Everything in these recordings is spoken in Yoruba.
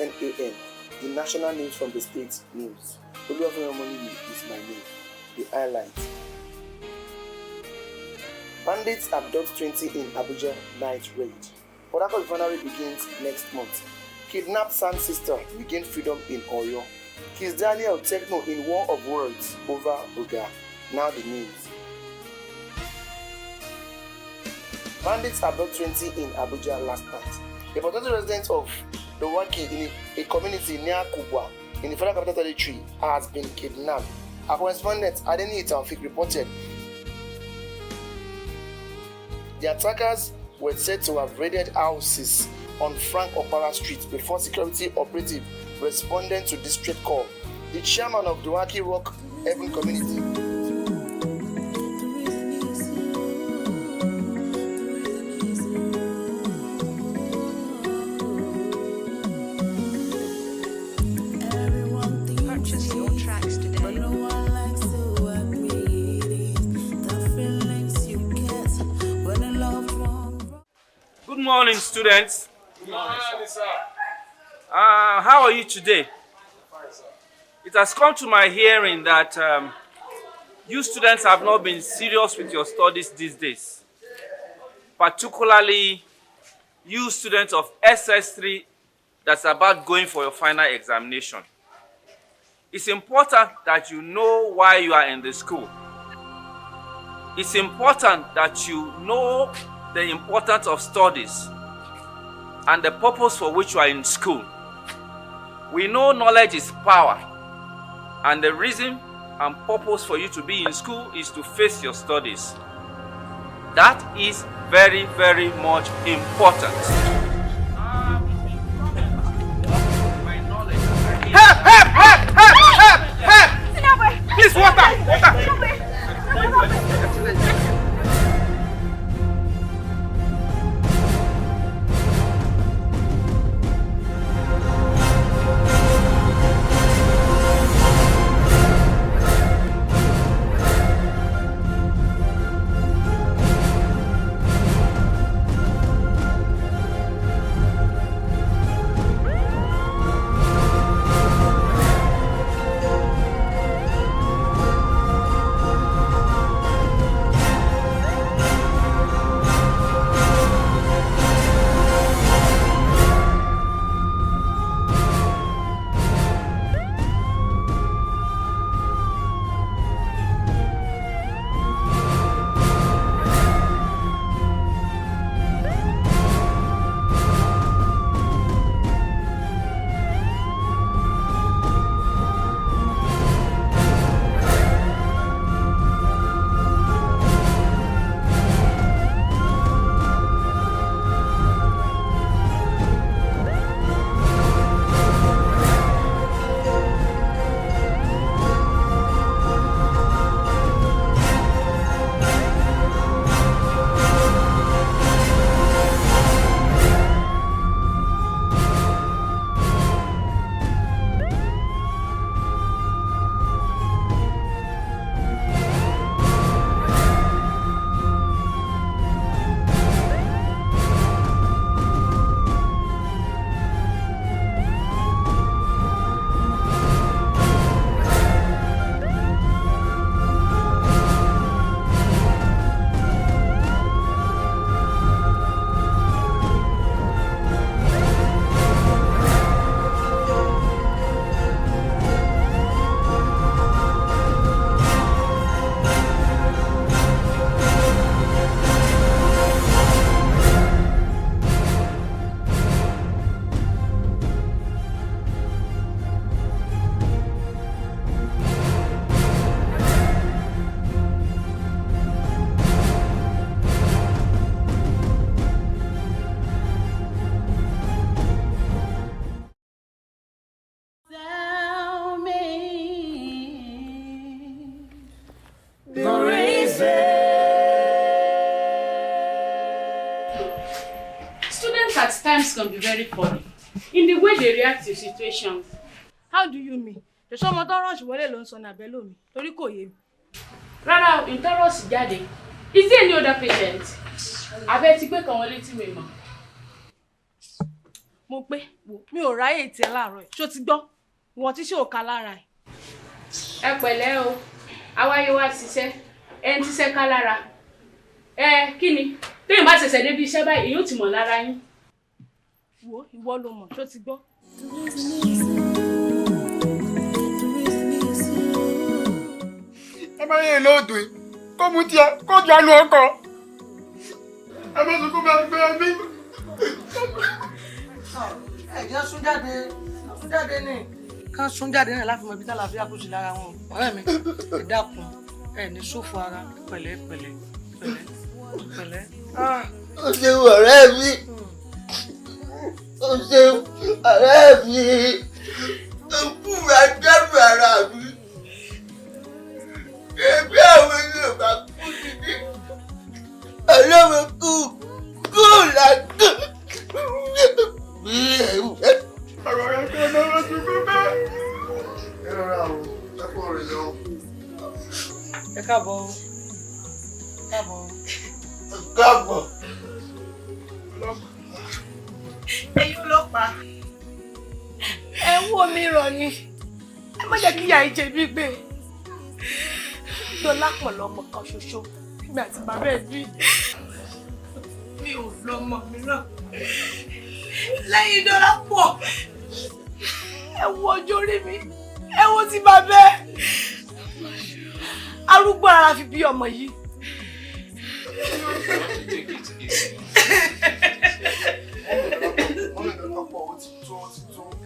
10 a.m. The national news from the state news. Oluwafemi is my name. The highlights. Bandits abduct 20 in Abuja night raid. Port Harcourt refinery begins next month. Kidnapped son sister regain freedom in Oyo. Kiss Daniel Techno in war of words over Buga. Now the news. Bandits abduct 20 in Abuja last night. A potential resident of the Waki in a community near Kubwa in the Federal Capital Territory has been kidnapped. Our correspondent Adeni Taufik reported the attackers were said to have raided houses on Frank Opara Street before security operative responded to distress call. The chairman of the Waki Rock Heaven community Good morning, students. Good morning, sir. How are you today? Fine, sir. It has come to my hearing that you students have not been serious with your studies these days. Particularly you students of SS3 that's about going for your final examination. It's important that you know why you are in the school. It's important that you know the importance of studies and the purpose for which you are in school. We know knowledge is power, and the reason and purpose for you to be in school is to face your studies. That is very, very much important. Help! Please, water! Students at times can be very funny in the way they react to situations. How do you mean? The someone don't rush wọlé ló ń sọ na belo mi torí kò yé mi. Rárá, in Taurus jáde. Is there any other patient? Abẹ́ ti gbé kan wọlé tí mi mọ̀. mo pé wò mi ò ráyè tiẹ̀ láàárọ̀ ẹ̀ ṣó ti gbọ́ ìwọ̀n tí ṣe ò ká lára ẹ̀. ẹ pẹ̀lẹ́ o awáyé wá ṣiṣẹ́ ẹ ń ṣiṣẹ́ ká lára kí ni téèyàn bá ṣẹ̀ṣẹ̀ débi iṣẹ́ báyìí èyí ò ti mọ̀ lára yín. Wo ìwọ ló mọ̀ ṣó ti gbọ́. ẹ bá yẹ lóòdù yìí kó mú tiẹ̀ kó jọ àánú ọkọ ẹ bá sọ kó bá gbé ẹbí. ẹ̀jẹ̀ sún jáde ní ká sún jáde náà láti mọ ibi tá àlàáfíà kù sí lára wọn ọ̀rẹ́ mi ẹ dákun ẹ ní ṣòfò ara pẹ̀lẹ́. ó ṣeun ọ̀rẹ́ mi ó ṣeun ọ̀rẹ́ mi ó kúra dẹ́rù ara mi ẹbí àwọn Yorùbá kú níbí ọlọ́run kú làgùn. ọ̀rọ̀ rẹ̀ tó lọ́wọ́ ti kú bẹ́ẹ̀. ẹ rọra o ẹ kú ọ̀rẹ́ lọ. ẹ káàbọ̀. ẹ̀yin ọlọ́pàá ẹ wò mí rọ ni ẹ má jẹ́ kí ìyá ìjẹ mi gbé Dọlápọ̀ lọ́mọ kan ṣoṣo nígbà tí bàbá ẹ̀ bí mi ò lọ́mọ mìíràn lẹ́yìn Dọlápọ̀ ẹ wo ọjọ́ orí mi ẹ wo ti bàbá ẹ̀ arúgbó ara fi bí ọmọ yìí.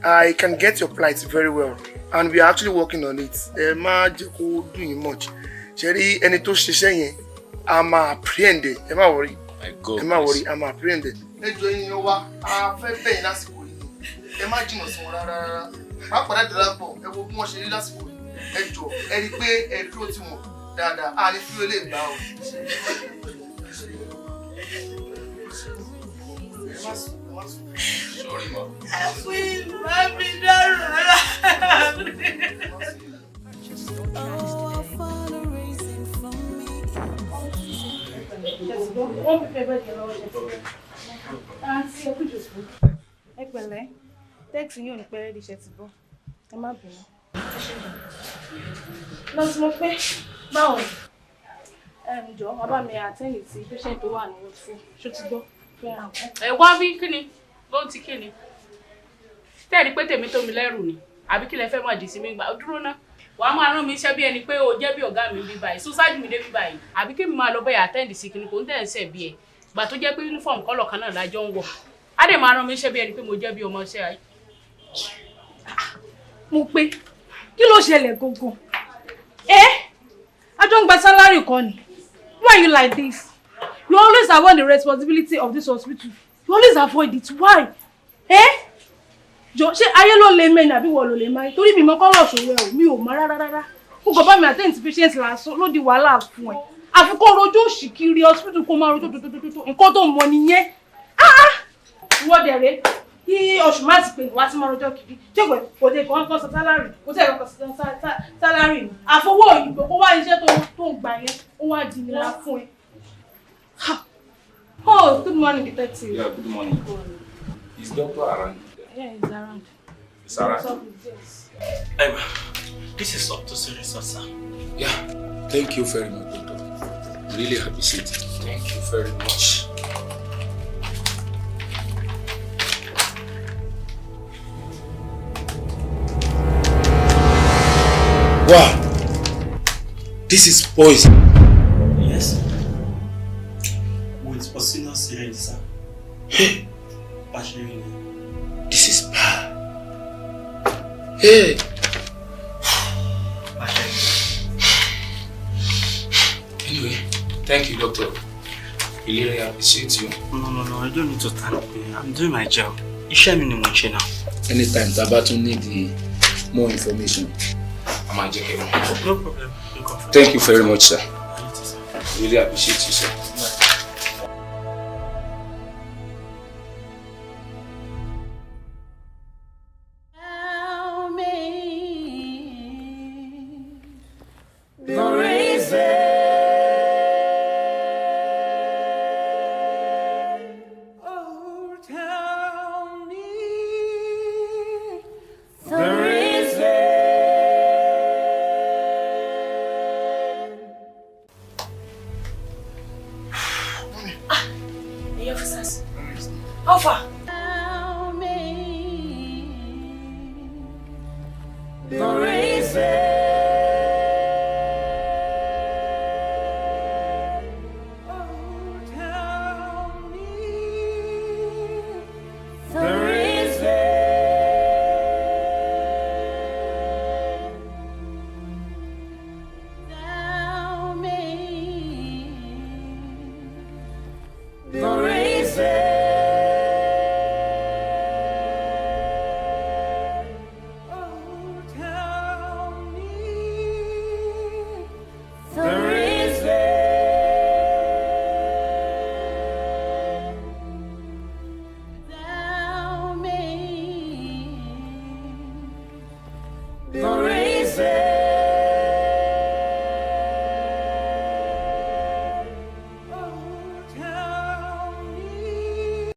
I can get your plight very well and we are actually working on it. Ẹ má jẹ́ kó dùn yín much. Ṣé rí ẹni tó ṣiṣẹ́ yẹn a máa apprehend ẹ má worry. Ẹ má worry a máa apprehend ẹ. Ẹ jọ̀ọ́ ẹ̀yin ló wá a fẹ́ bẹ̀yìn lásìkò yìí. Ẹ má jìnnà sí wọn rárá. Má padà Dọlápọ̀ ẹ wo bí wọ́n ṣe rí lásìkò yìí. Ẹ jọ̀ọ́ ẹ rí pé ẹ dúró tì wọ́n dáadáa a ní fílẹ̀ lè gbà o. Sorry, ma. Ẹ pẹ̀lẹ́ tẹ́ẹ̀sì yóò ní pẹ́rẹ́ di iṣẹ́ ti bọ́ ẹ má bínú. lọ sí mo pé báwo jọ wọn bá mi àtẹ́yìn sí patient tó wà ní wọ́ọ̀tì ṣó ti gbọ́ fẹ́ràn. ẹ wá bí kíni ló ń ti kíni tẹ́ẹ̀rí pé tèmi tó mi lẹ́rù ni àbí kí lẹ fẹ́ máa dì sí mi gbà dúró ná wàá máa rán mi iṣẹ́ bí ẹni pé o jẹ́ bí ọ̀gá mi bí báyìí sún ṣáájú mi dé bí báyìí àbí kí mi máa lọ bẹ́ẹ̀ àtẹ́ǹdì sí kíni kò ń tẹ̀ ń sẹ̀ bí ẹ gbà tó jẹ́ pé uniform kọ́lọ̀ kan náà lájọ ń wọ̀ á dẹ̀ máa rán mi iṣẹ́ bí ẹni pé mo jẹ́ bí ọmọ iṣẹ́ ayé. mo pé kí ló ṣẹlẹ̀ gangan a jọ ń gba salary kan ni why are you like this you always avoid the responsibility of this hospital you always avoid it why jọ ṣé ayé ló lè mẹ́ni àbí wọ́n ló lè máa torí mi mọ́ kọ́lọ̀ ṣòwò ẹ̀ mi ò mọ̀ rárá mo kàn bá mi attend to patient lásán ló di wàhálà fún ẹ àfikún rojọ́ òṣì kiri hospital kó máa rojọ́ tó nǹkan tó mọ nìyẹn wọ́n dẹ̀rẹ́ kí oṣù má ti pè ní wá sí máa rojọ́ kiri ṣé kò dé kàn kọ́ sọ sálárì kò tẹ̀ kọ́ sọ sálárì ni àfọwọ́ òyìnbó kó wá iṣẹ́ tó ń gbà yẹn ó wá di nira fún ẹ. Oh, good morning, detective. Yeah, good morning. Is doctor around? Yeah, he's around. It's around. Yes. Eba, this is up to serious, sir. Yeah, thank you very much, doctor. Really appreciate it. Thank you very much. Wow, this is poison. Yes. With porcino syringe, sir. Hey, Partially. this is bad. Hey. Anyway, thank you, doctor. Really appreciate you. No, I don't need to thank me. I'm doing my job. Iṣẹ́ mi ni mo ń ṣe now. Anytime Tabatu need more information, I'm at JK. No problem. Thank you very much, sir. I need to, sir. Really appreciate you, sir. Don't